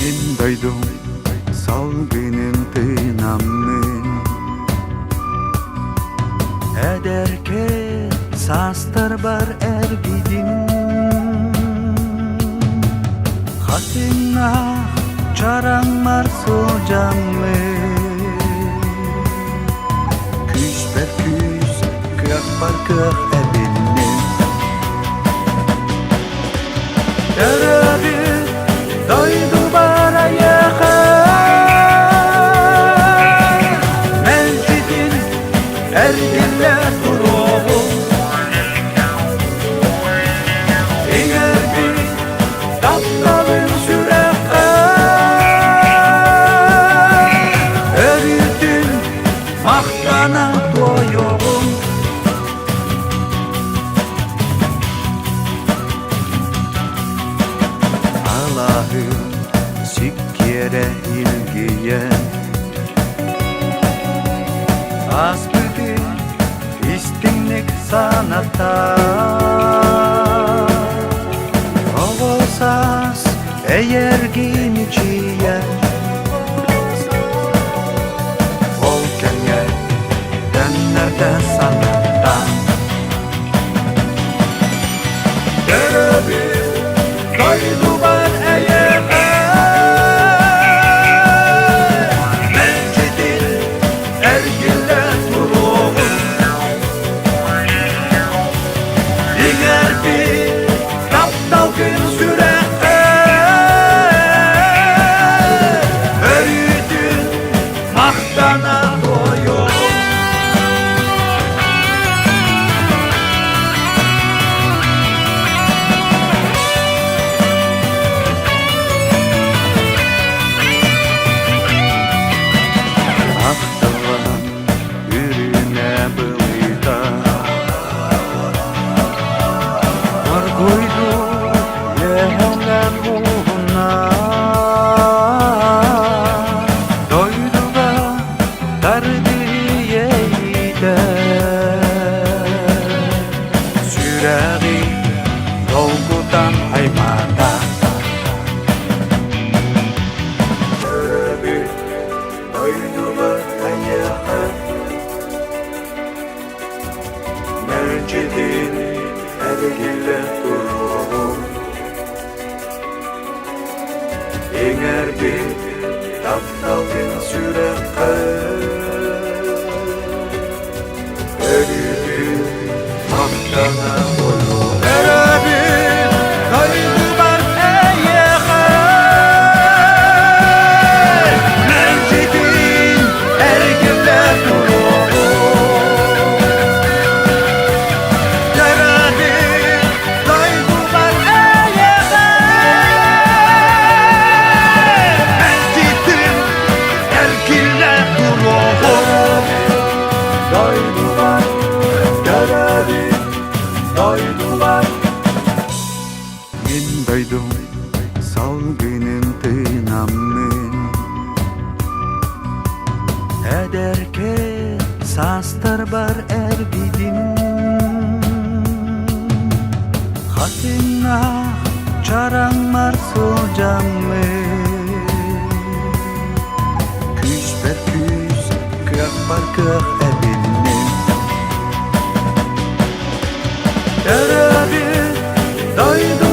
Doydum salgının tınamı Ederke sastar bar ergidin Hatina çarang marso camı Küs per küs kıyak par kıyak ebinni Darabi doydu Ergiller kuruğu İner bir taptalın sürekte Örüdün mahtana doyuğum Allah'ı sikkere ilgiye İstinlik sanata Ovosas eğer gimiciye Volkenye denlerde sanata Görevi doydu var eğer Mevcidin ergiller Dolgudan aymada Öbür doydular ayağa Mercidin ergile duruğu İner bir taptalın sürekte Ölüdün mahtana doyuğu Doydum salgının tınamı Ederke sastar bar ergidin Hatina çarang marso camı Küs per küs kıyak par kıyak ebinni Darabi doydu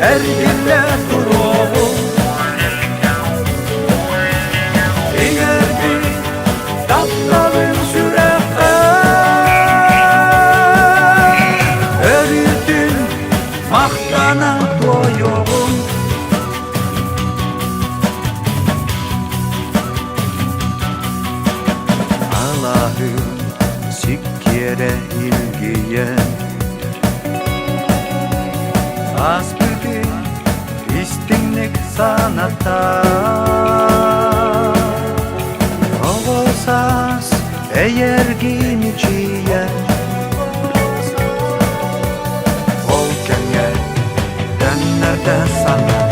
Ergiller kuruğu İner bir taptalın sürekte Örüdün mahtana doyuğum Allah'ı sikkere ilgiye İstinlik sanata Ovosas eğer gimiciye Volkenye denlerde sanata